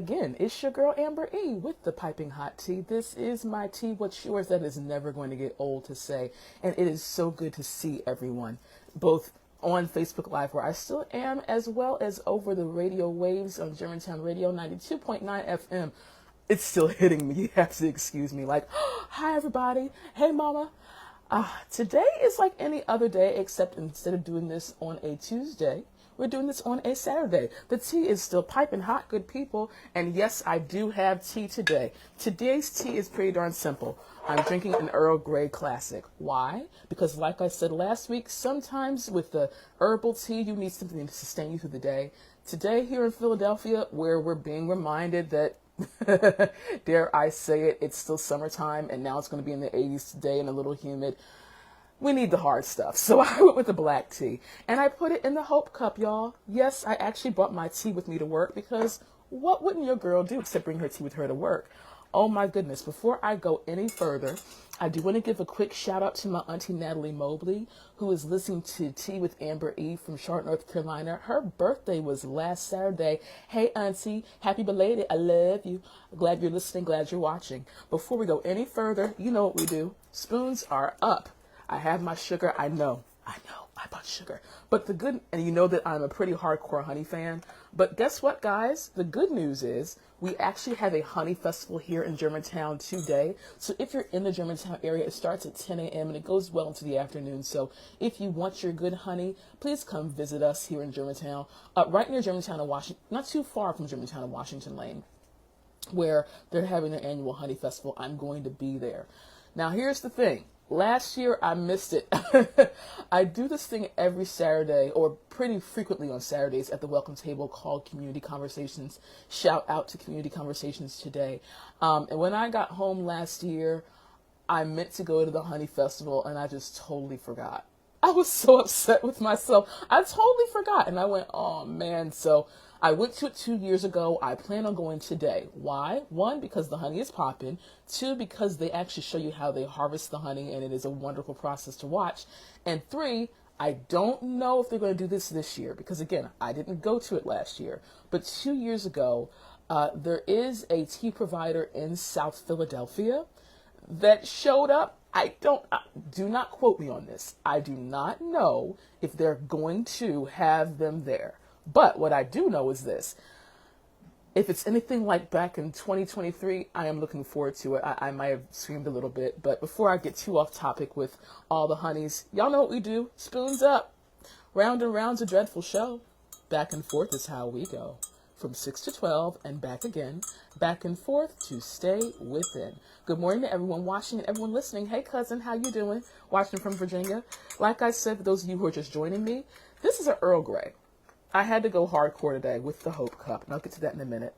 again, it's your girl Amber E with the Piping Hot Tea. This is my tea, what's yours, that is never going to get old to say. And it is so good to see everyone, both on Facebook Live, where I still am, as well as over the radio waves on Germantown Radio 92.9 FM. It's still hitting me. You have to excuse me. Like, oh, hi, everybody. Hey, mama. Today is like any other day, except instead of doing this on a Tuesday, we're doing this on a Saturday. The tea is still piping hot, good people. And yes, I do have tea today. Today's tea is pretty darn simple. I'm drinking an Earl Grey classic. Why? Because like I said last week, sometimes with the herbal tea, you need something to sustain you through the day. Today here in Philadelphia, where we're being reminded that, dare I say it, it's still summertime and now it's going to be in the 80s today and a little humid. We need the hard stuff. So I went with the black tea and I put it in the Hope Cup, y'all. Yes, I actually brought my tea with me to work because what wouldn't your girl do except bring her tea with her to work? Oh my goodness. Before I go any further, I do want to give a quick shout out to my auntie Natalie Mobley, who is listening to Tea with Amber E from Charlotte, North Carolina. Her birthday was last Saturday. Hey auntie, happy belated. I love you. Glad you're listening. Glad you're watching. Before we go any further, you know what we do. Spoons are up. I have my sugar. I know, I bought sugar. But the good, and you know that I'm a pretty hardcore honey fan. But guess what, guys? The good news is we actually have a honey festival here in Germantown today. So if you're in the Germantown area, it starts at 10 a.m. and it goes well into the afternoon. So if you want your good honey, please come visit us here in Germantown, right near Germantown and Washington, not too far from Germantown and Washington Lane, where they're having their annual honey festival. I'm going to be there. Now, here's the thing. Last year, I missed it. I do this thing every Saturday, or pretty frequently on Saturdays, at the Welcome Table called Community Conversations. Shout out to Community Conversations today. And when I got home last year, I meant to go to the Honey Festival, and I just totally forgot. I was so upset with myself. I totally forgot. And I went, oh, man. So I went to it 2 years ago. I plan on going today. Why? 1, because the honey is popping. 2, because they actually show you how they harvest the honey, and it is a wonderful process to watch. And 3, I don't know if they're going to do this year, because, again, I didn't go to it last year. But 2 years ago, there is a tea provider in South Philadelphia that showed up. Do not quote me on this. I do not know if they're going to have them there. But what I do know is this. If it's anything like back in 2023, I am looking forward to it. I might have screamed a little bit, but before I get too off topic with all the honeys, y'all know what we do. Spoons up. Round and round's a dreadful show. Back and forth is how we go. From 6 to 12 and back again, back and forth to stay within. Good morning to everyone watching and everyone listening. Hey, cousin, how you doing? Watching from Virginia. Like I said, for those of you who are just joining me, this is an Earl Grey. I had to go hardcore today with the Hope Cup, and I'll get to that in a minute.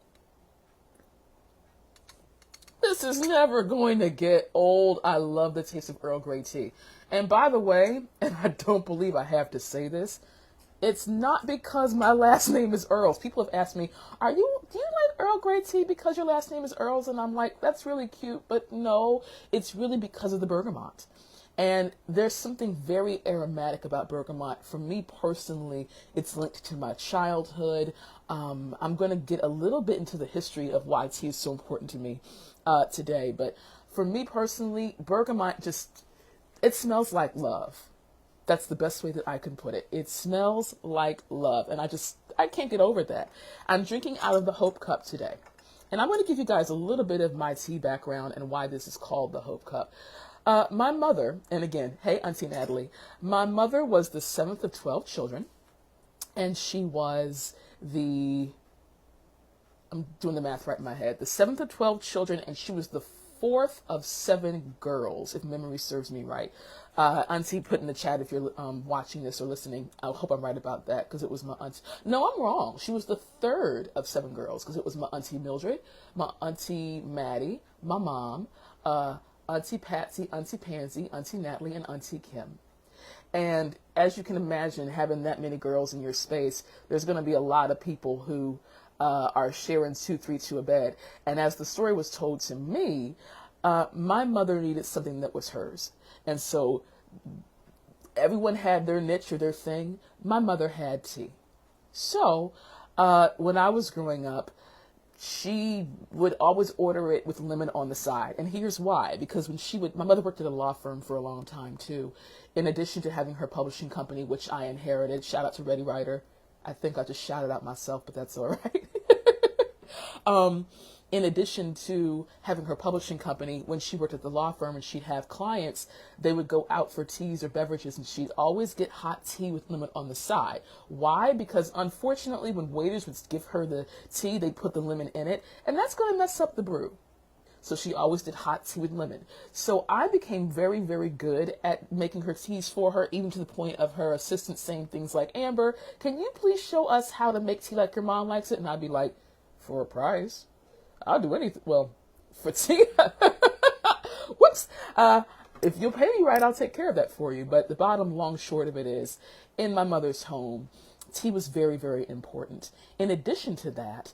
This is never going to get old. I love the taste of Earl Grey tea. And by the way, and I don't believe I have to say this, it's not because my last name is Earls. People have asked me, do you like Earl Grey tea because your last name is Earls? And I'm like, that's really cute, but no, it's really because of the bergamot. And there's something very aromatic about bergamot. For me personally, it's linked to my childhood. I'm going to get a little bit into the history of why tea is so important to me today. But for me personally, bergamot it smells like love. That's the best way that I can put it. It smells like love. And I can't get over that. I'm drinking out of the Hope Cup today. And I'm going to give you guys a little bit of my tea background and why this is called the Hope Cup. My mother, and again, hey, Auntie Natalie, my mother was the 7th of 12 children. And she was I'm doing the math right in my head, the 7th of 12 children, and she was the 4th of 7 girls, if memory serves me right. Auntie, put in the chat if you're watching this or listening. I hope I'm right about that because it was my auntie. No, I'm wrong. She was the 3rd of 7 girls because it was my auntie Mildred, my auntie Maddie, my mom, Auntie Patsy, Auntie Pansy, Auntie Natalie, and Auntie Kim. And as you can imagine, having that many girls in your space, there's going to be a lot of people who are sharing 2-3 a bed. And as the story was told to me, my mother needed something that was hers. And so everyone had their niche or their thing. My mother had tea. So when I was growing up, she would always order it with lemon on the side. And here's why. Because my mother worked at a law firm for a long time too. In addition to having her publishing company, which I inherited, shout out to Ready Writer. I think I just shouted out myself, but that's all right. In addition to having her publishing company, when she worked at the law firm and she'd have clients, they would go out for teas or beverages and she'd always get hot tea with lemon on the side. Why? Because unfortunately, when waiters would give her the tea, they'd put the lemon in it, and that's going to mess up the brew. So she always did hot tea with lemon. So I became very, very good at making her teas for her, even to the point of her assistant saying things like, Amber, can you please show us how to make tea like your mom likes it? And I'd be like, for a price, I'll do anything. Well, for tea, whoops. If you'll pay me right, I'll take care of that for you. But the bottom long short of it is, in my mother's home, tea was very, very important. In addition to that,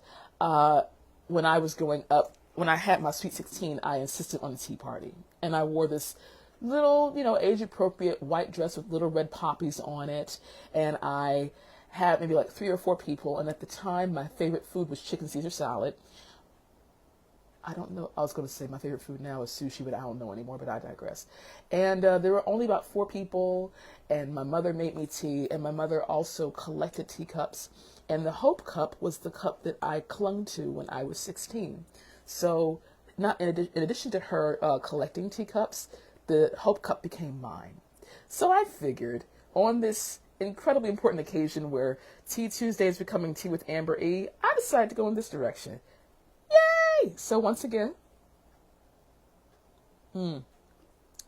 when I was growing up, when I had my Sweet 16, I insisted on a tea party. And I wore this little, age-appropriate white dress with little red poppies on it. And I had maybe like 3 or 4 people. And at the time, my favorite food was chicken Caesar salad. I don't know. I was going to say my favorite food now is sushi, but I don't know anymore, but I digress. And there were only about 4 people, and my mother made me tea, and my mother also collected teacups. And the Hope Cup was the cup that I clung to when I was 16. So not in addition to her collecting teacups, the Hope Cup became mine. So I figured on this incredibly important occasion where Tea Tuesday is becoming Tea with Amber E., I decided to go in this direction. Yay! So once again,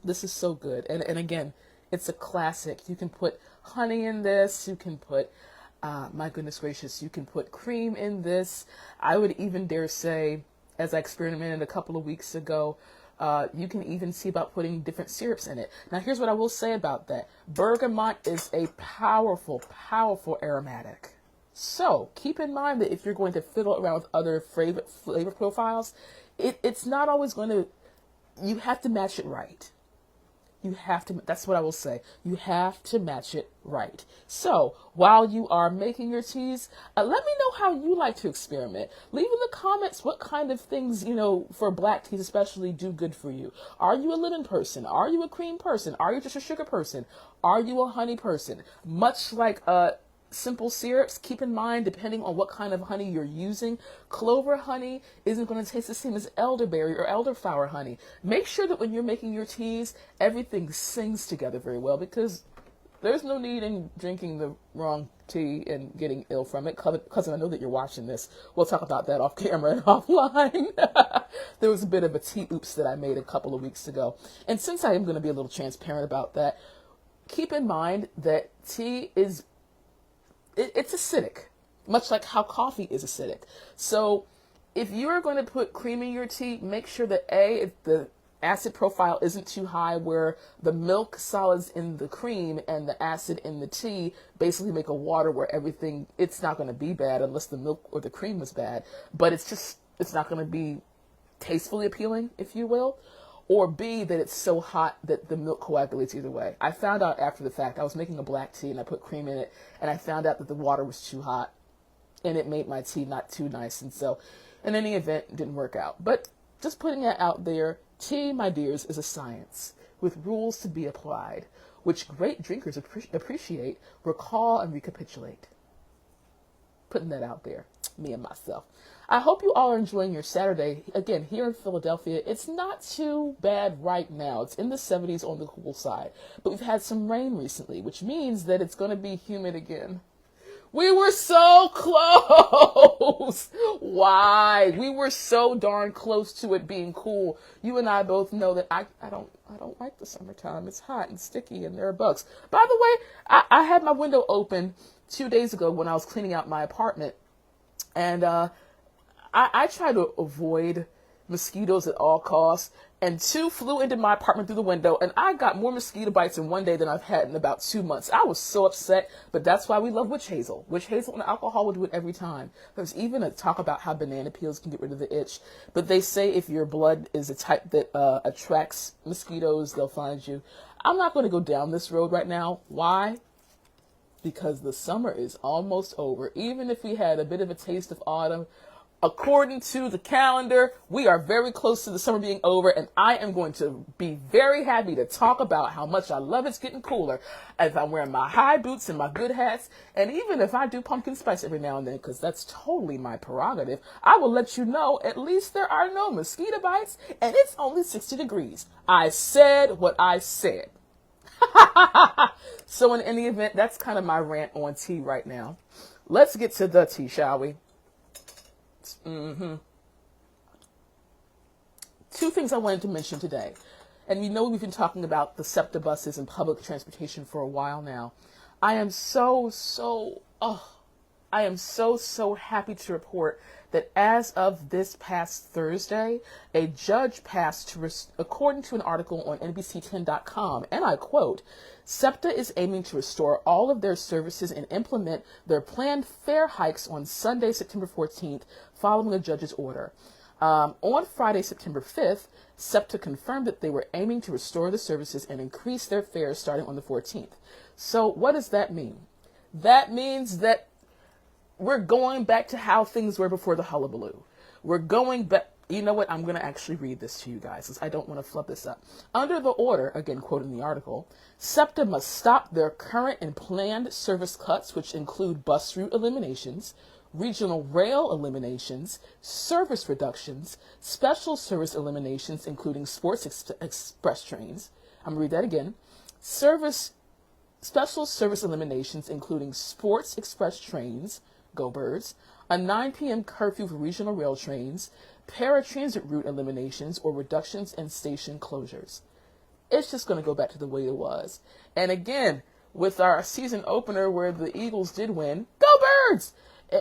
this is so good. And again, it's a classic. You can put honey in this. You can put, my goodness gracious, you can put cream in this. I would even dare say, as I experimented a couple of weeks ago, you can even see about putting different syrups in it. Now, here's what I will say about that. Bergamot is a powerful, powerful aromatic. So keep in mind that if you're going to fiddle around with other flavor profiles, it's not always going to, you have to match it right. You have to, that's what I will say. You have to match it right. So while you are making your teas, let me know how you like to experiment. Leave in the comments what kind of things, for black teas especially, do good for you. Are you a lemon person? Are you a cream person? Are you just a sugar person? Are you a honey person? Much like simple syrups, keep in mind, depending on what kind of honey you're using, clover honey isn't going to taste the same as elderberry or elderflower honey. Make sure that when you're making your teas, everything sings together very well, because there's no need in drinking the wrong tea and getting ill from it. Cousin, I know that you're watching this. We'll talk about that off camera and offline. There was a bit of a tea oops that I made a couple of weeks ago. And since I am going to be a little transparent about that, keep in mind that tea is it's acidic, much like how coffee is acidic. So if you're going to put cream in your tea, make sure that the acid profile isn't too high, where the milk solids in the cream and the acid in the tea basically make a water where everything, it's not going to be bad unless the milk or the cream is bad, but it's not going to be tastefully appealing, if you will. Or B, that it's so hot that the milk coagulates either way. I found out after the fact. I was making a black tea and I put cream in it, and I found out that the water was too hot and it made my tea not too nice. And so in any event, it didn't work out. But just putting that out there, tea, my dears, is a science with rules to be applied, which great drinkers appreciate, recall, and recapitulate. Putting that out there, me and myself. I hope you all are enjoying your Saturday. Again, here in Philadelphia, it's not too bad right now. It's in the 70s on the cool side. But we've had some rain recently, which means that it's going to be humid again. We were so close. Why? We were so darn close to it being cool. You and I both know that I don't like the summertime. It's hot and sticky and there are bugs. By the way, I had my window open 2 days ago when I was cleaning out my apartment. And I try to avoid mosquitoes at all costs, and 2 flew into my apartment through the window, and I got more mosquito bites in one day than I've had in about 2 months. I was so upset, but that's why we love witch hazel. Witch hazel and alcohol will do it every time. There's even a talk about how banana peels can get rid of the itch, but they say if your blood is a type that attracts mosquitoes, they'll find you. I'm not going to go down this road right now. Why? Because the summer is almost over. Even if we had a bit of a taste of autumn, according to the calendar, we are very close to the summer being over, and I am going to be very happy to talk about how much I love it's getting cooler as I'm wearing my high boots and my good hats, and even if I do pumpkin spice every now and then, because that's totally my prerogative, I will let you know at least there are no mosquito bites, and it's only 60 degrees. I said what I said. So in any event, that's kind of my rant on tea right now. Let's get to the tea, shall we? Two things I wanted to mention today. And you know we've been talking about the SEPTA buses and public transportation for a while now. I am so happy to report that as of this past Thursday, a judge passed, according to an article on NBC10.com, and I quote, SEPTA is aiming to restore all of their services and implement their planned fare hikes on Sunday, September 14th, following a judge's order. On Friday, September 5th, SEPTA confirmed that they were aiming to restore the services and increase their fares starting on the 14th. So what does that mean? That means that we're going back to how things were before the hullabaloo. We're going back. You know what? I'm going to actually read this to you guys, because I don't want to flub this up. Under the order, again quoting the article, SEPTA must stop their current and planned service cuts, which include bus route eliminations, regional rail eliminations, service reductions, special service eliminations, including sports express trains. I'm going to read that again. Special service eliminations, including sports express trains, go birds, a 9 p.m. curfew for regional rail trains, paratransit route eliminations or reductions and station closures. It's just going to go back to the way it was. And again, with our season opener where the Eagles did win, go Birds!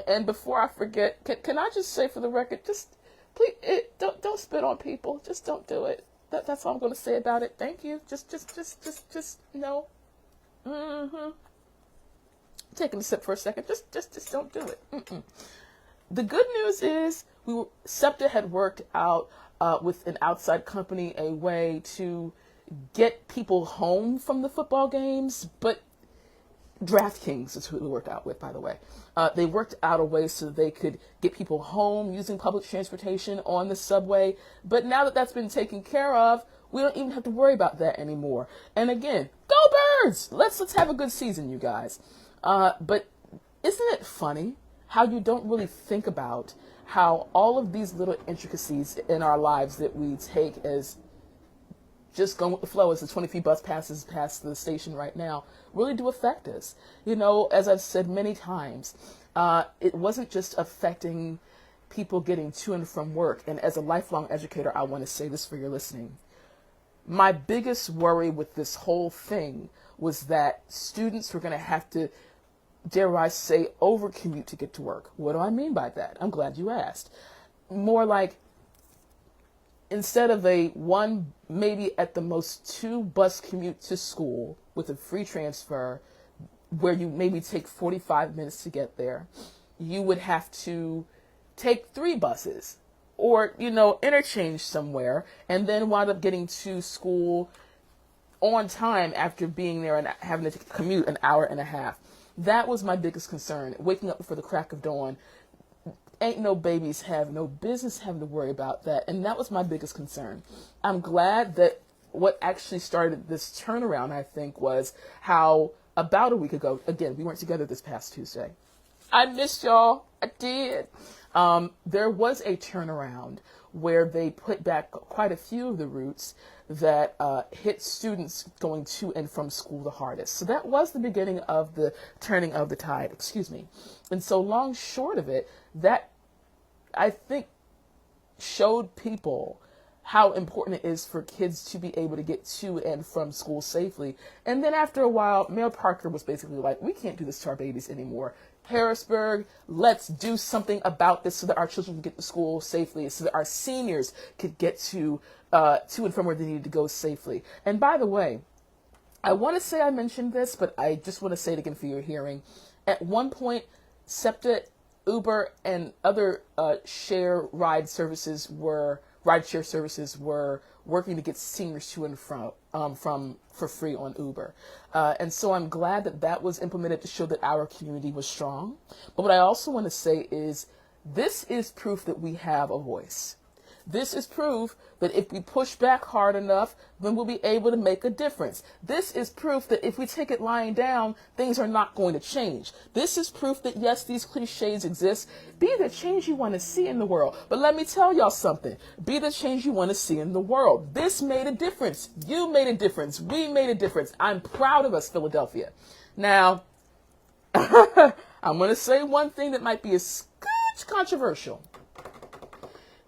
And before I forget, can I just say for the record, just please don't spit on people. Just don't do it. That's all I'm going to say about it. Thank you. Just no. Taking a sip for a second. Just don't do it. The good news is SEPTA had worked out with an outside company a way to get people home from the football games, but DraftKings is who we worked out with, by the way. They worked out a way so they could get people home using public transportation on the subway. But now that that's been taken care of, we don't even have to worry about that anymore. And again, go Birds! Let's have a good season, you guys. But isn't it funny how you don't really think about how all of these little intricacies in our lives that we take as just going with the flow, as the 20 feet bus passes past the station right now, really do affect us. You know, as I've said many times, it wasn't just affecting people getting to and from work. And as a lifelong educator, I want to say this for your listening. My biggest worry with this whole thing was that students were going to have to, dare I say, overcommute to get to work. What do I mean by that? I'm glad you asked. More like, instead of a one, maybe at the most 2 bus commute to school with a free transfer, where you maybe take 45 minutes to get there, you would have to take 3 buses or, interchange somewhere and then wind up getting to school on time after being there and having to commute an hour and a half. That was my biggest concern. Waking up before the crack of dawn. Ain't no babies have no business having to worry about that. And that was my biggest concern. I'm glad that what actually started this turnaround, I think, was how about a week ago, again, we weren't together this past Tuesday. I missed y'all. I did. There was a turnaround where they put back quite a few of the routes that hit students going to and from school the hardest. So that was the beginning of the turning of the tide, And so long short of it, that I think showed people how important it is for kids to be able to get to and from school safely. And then after a while, Mayor Parker was basically like, we can't do this to our babies anymore. Harrisburg, let's do something about this so that our children can get to school safely, so that our seniors could get to and from where they needed to go safely. And by the way, I want to say I mentioned this, but I just want to say it again for your hearing. At one point, SEPTA, Uber, and other rideshare services were working to get seniors to and from for free on Uber. And so I'm glad that was implemented to show that our community was strong. But what I also want to say is This is proof that we have a voice. This is proof that if we push back hard enough, then we'll be able to make a difference. This is proof that if we take it lying down, things are not going to change. This is proof that, yes, these cliches exist. Be the change you want to see in the world. But let me tell y'all something. Be the change you want to see in the world. This made a difference. You made a difference. We made a difference. I'm proud of us, Philadelphia. Now, I'm going to say one thing that might be a scotch controversial.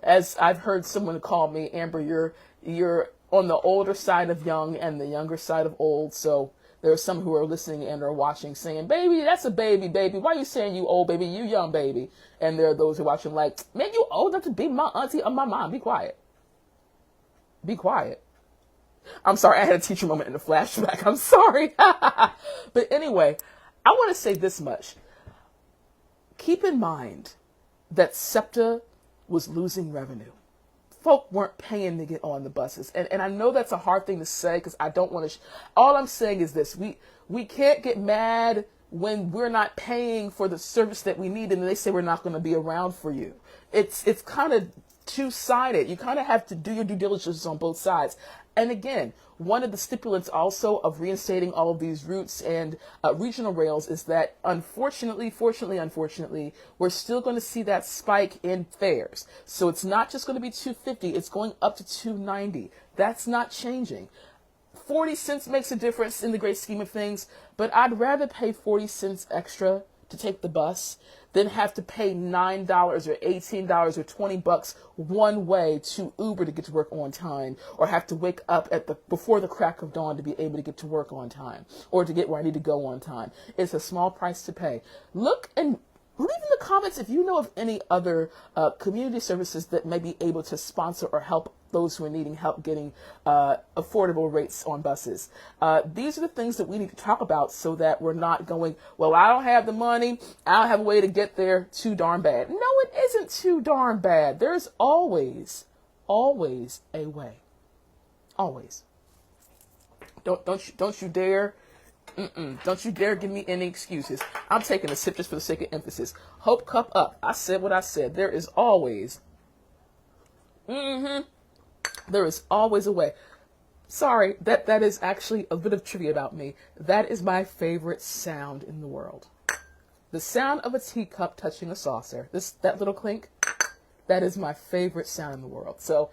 As I've heard someone call me, Amber, you're on the older side of young and the younger side of old. So there are some who are listening and are watching saying, baby, that's a baby. Why are you saying you old baby? You young baby. And there are those who are watching like, man, you old enough to be my auntie or my mom. Be quiet. Be quiet. I'm sorry. I had a teacher moment in the flashback. I'm sorry. But anyway, I want to say this much. Keep in mind that SEPTA was losing revenue. Folk weren't paying to get on the buses. And I know that's a hard thing to say because I don't want to. All I'm saying is this. We can't get mad when we're not paying for the service that we need and they say we're not going to be around for you. It's kind of two-sided. You kind of have to do your due diligence on both sides. And again, one of the stipulates also of reinstating all of these routes and regional rails is that unfortunately, we're still going to see that spike in fares. So it's not just going to be $2.50, it's going up to $2.90. That's not changing. 40 cents makes a difference in the great scheme of things, but I'd rather pay 40 cents extra to take the bus than have to pay $9 or $18 or $20 one way to Uber to get to work on time, or have to wake up before the crack of dawn to be able to get to work on time or to get where I need to go on time. It's a small price to pay. Look and leave in the comments if you know of any other community services that may be able to sponsor or help those who are needing help getting affordable rates on buses. These are the things that we need to talk about so that we're not going, well, I don't have the money, I don't have a way to get there, too darn bad. No, it isn't too darn bad. There's always a way. Always. Don't you dare. Don't you dare give me any excuses. I'm taking a sip just for the sake of emphasis. Hope cup up. I said what I said. There is always. There is always a way. Sorry, that is actually a bit of trivia about me. That is my favorite sound in the world. The sound of a teacup touching a saucer. That little clink. That is my favorite sound in the world. So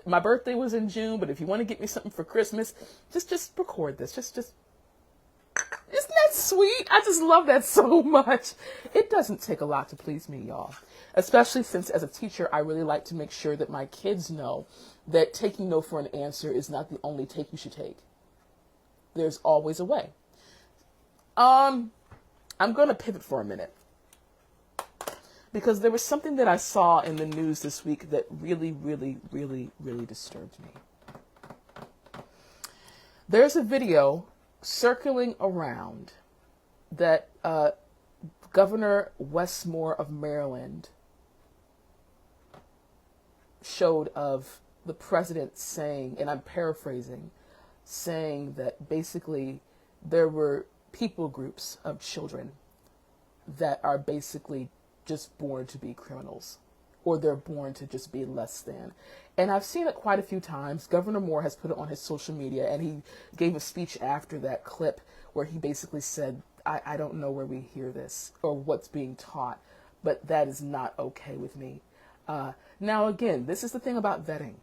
my birthday was in June, but if you want to get me something for Christmas, just record this. Just isn't that sweet? I just love that so much. It doesn't take a lot to please me, y'all. Especially since as a teacher, I really like to make sure that my kids know that taking no for an answer is not the only take you should take. There's always a way. I'm going to pivot for a minute because there was something that I saw in the news this week that really disturbed me. There's a video circling around that Governor Westmore of Maryland showed of the president saying, and I'm paraphrasing, saying that basically there were people groups of children that are basically just born to be criminals, or they're born to just be less than. And I've seen it quite a few times. Governor Moore has put it on his social media, and he gave a speech after that clip where he basically said, I don't know where we hear this or what's being taught, but that is not okay with me. Now, again, this is the thing about vetting.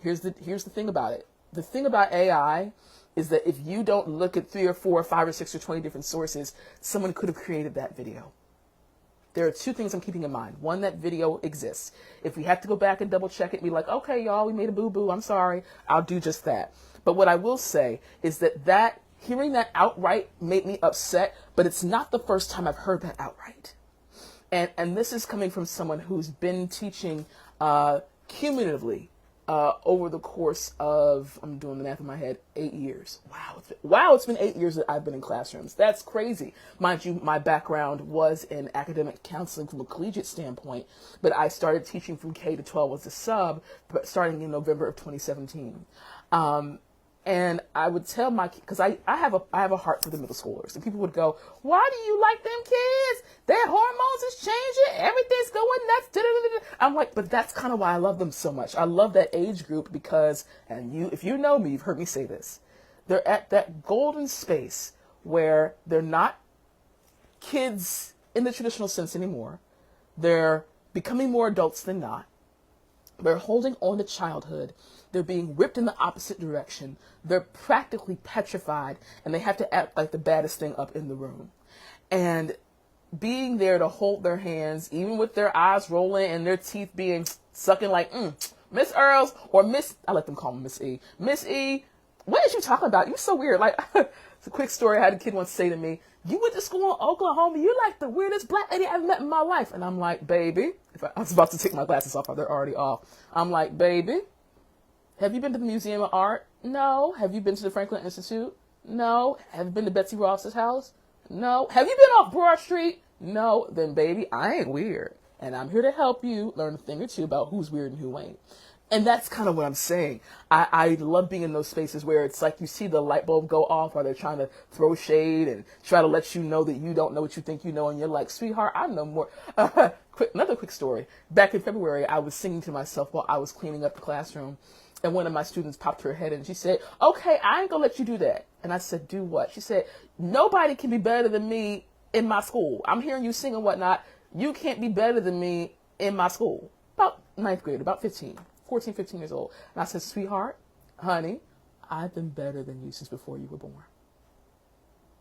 Here's the thing about it. The thing about AI is that if you don't look at 3 or 4 or 5 or 6 or 20 different sources, someone could have created that video. There are 2 things I'm keeping in mind. One, that video exists. If we have to go back and double check it, be like, okay, y'all, we made a boo-boo. I'm sorry. I'll do just that. But what I will say is that hearing that outright made me upset, but it's not the first time I've heard that outright. And this is coming from someone who's been teaching cumulatively over the course of, I'm doing the math in my head, 8 years. Wow, it's been 8 years that I've been in classrooms. That's crazy. Mind you, my background was in academic counseling from a collegiate standpoint, but I started teaching from K to 12 as a sub, starting in November of 2017. And I would tell my kids, because I have a heart for the middle schoolers. And people would go, why do you like them kids? Their hormones is changing. Everything's going nuts. Da-da-da-da. I'm like, but that's kind of why I love them so much. I love that age group because, and if you know me, you've heard me say this, they're at that golden space where they're not kids in the traditional sense anymore. They're becoming more adults than not. They're holding on to childhood. They're being ripped in the opposite direction. They're practically petrified, and they have to act like the baddest thing up in the room. And being there to hold their hands, even with their eyes rolling and their teeth being sucking like, Miss Earls, or Miss, I let them call me Miss E. Miss E, what is you talking about? You're so weird. Like, it's a quick story I had a kid once say to me, you went to school in Oklahoma, you're like the weirdest black lady I've met in my life. And I'm like, baby, I was about to take my glasses off, they're already off. I'm like, baby, have you been to the Museum of Art? No. Have you been to the Franklin Institute? No. Have you been to Betsy Ross's house? No. Have you been off Broad Street? No. Then baby, I ain't weird. And I'm here to help you learn a thing or two about who's weird and who ain't. And that's kind of what I'm saying. I love being in those spaces where it's like you see the light bulb go off, or they're trying to throw shade and try to let you know that you don't know what you think you know. And you're like, sweetheart, I know more. Another quick story. Back in February, I was singing to myself while I was cleaning up the classroom. And one of my students popped her head in and she said, okay, I ain't gonna let you do that. And I said, do what? She said, nobody can be better than me in my school. I'm hearing you sing and whatnot. You can't be better than me in my school. About ninth grade, about 14, 15 years old. And I said, sweetheart, honey, I've been better than you since before you were born.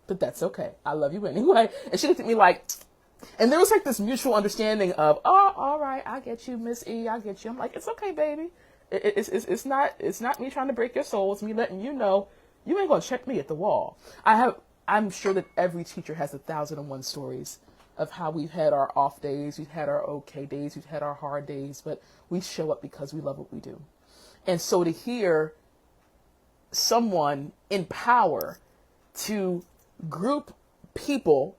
But that's okay. I love you anyway. And she looked at me like, and there was like this mutual understanding of, oh, all right, I get you, Miss E, I get you. I'm like, it's okay, baby. It's not me trying to break your soul. It's me letting you know you ain't gonna check me at the wall. I'm sure that every teacher has 1,001 stories of how we've had our off days, we've had our okay days, we've had our hard days, but we show up because we love what we do. And so to hear someone in power to group people,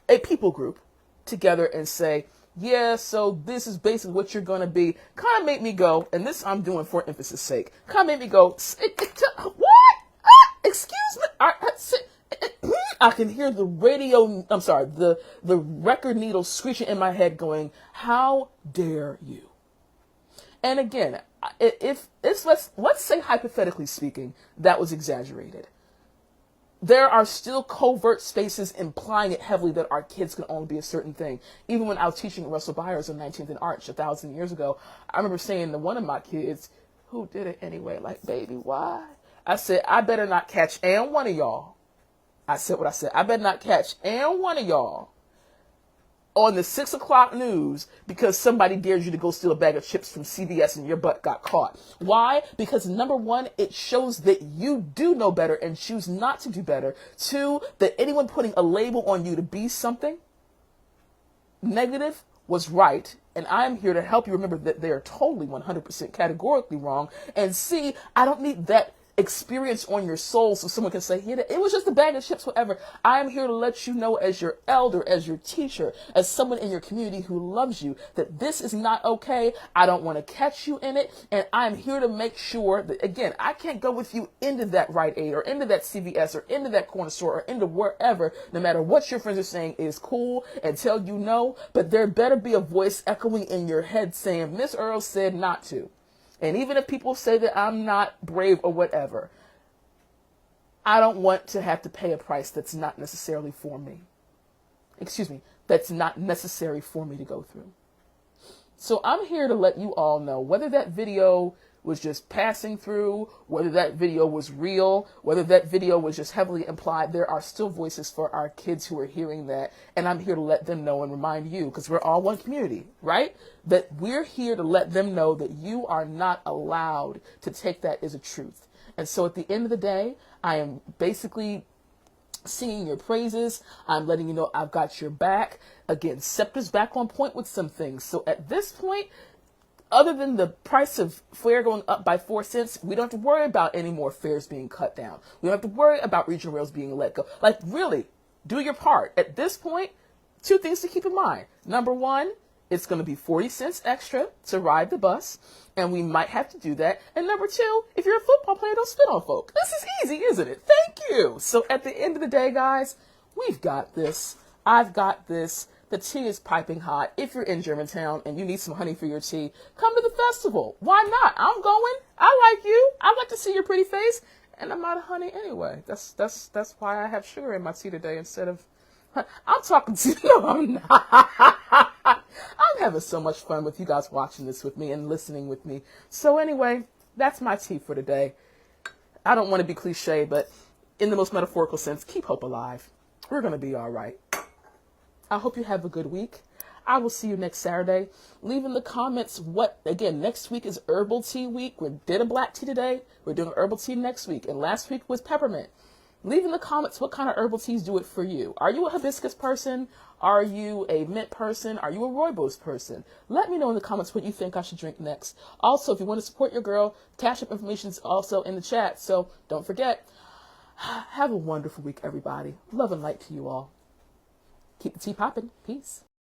a people group, together and say, yeah, so this is basically what you're going to be, kind of made me go, and this I'm doing for emphasis sake, kind of made me go, what? Excuse me? I can hear the the record needle screeching in my head going, how dare you? And again, if it's, let's say hypothetically speaking, that was exaggerated. There are still covert spaces implying it heavily that our kids can only be a certain thing. Even when I was teaching at Russell Byers in 19th and Arch 1,000 years ago, I remember saying to one of my kids, who did it anyway, like, baby, why? I said, I better not catch and one of y'all. I said what I said. I better not catch and one of y'all on the 6 o'clock news because somebody dared you to go steal a bag of chips from CVS and your butt got caught. Why? Because number one, it shows that you do know better and choose not to do better. Two, that anyone putting a label on you to be something negative was right. And I'm here to help you remember that they are totally 100% categorically wrong. And C, I don't need that experience on your soul so someone can say, yeah, it was just a bag of chips, whatever. I'm here to let you know as your elder, as your teacher, as someone in your community who loves you, that this is not okay. I don't want to catch you in it. And I'm here to make sure that, again, I can't go with you into that Rite Aid or into that CVS or into that corner store or into wherever, no matter what your friends are saying is cool and tell you no. But there better be a voice echoing in your head saying, Miss Earl said not to. And even if people say that I'm not brave or whatever, I don't want to have to pay a price that's not necessarily for me. That's not necessary for me to go through. So I'm here to let you all know whether that video was just passing through, whether that video was real, whether that video was just heavily implied, there are still voices for our kids who are hearing that. And I'm here to let them know and remind you, because we're all one community, right? That we're here to let them know that you are not allowed to take that as a truth. And so at the end of the day, I am basically singing your praises. I'm letting you know I've got your back. Again, SEPTA's back on point with some things. So at this point, other than the price of fare going up by 4 cents, we don't have to worry about any more fares being cut down. We don't have to worry about regional rails being let go. Like, really, do your part. At this point, 2 things to keep in mind. Number one, It's going to be 40 cents extra to ride the bus, and we might have to do that. And number two, if you're a football player, don't spit on folk. This is easy, isn't it? Thank you. So at the end of the day, guys, we've got this. I've got this. The tea is piping hot. If you're in Germantown and you need some honey for your tea, come to the festival. Why not? I'm going. I like you. I like to see your pretty face. And I'm out of honey anyway. That's why I have sugar in my tea today instead of... I'm talking to you. No, I'm not. I'm having so much fun with you guys watching this with me and listening with me. So anyway, that's my tea for today. I don't want to be cliche, but in the most metaphorical sense, keep hope alive. We're going to be all right. I hope you have a good week. I will see you next Saturday. Leave in the comments again, next week is herbal tea week. We did a black tea today. We're doing herbal tea next week. And last week was peppermint. Leave in the comments what kind of herbal teas do it for you. Are you a hibiscus person? Are you a mint person? Are you a rooibos person? Let me know in the comments what you think I should drink next. Also, if you want to support your girl, Cash App information is also in the chat. So don't forget. Have a wonderful week, everybody. Love and light to you all. Keep the tea popping. Peace.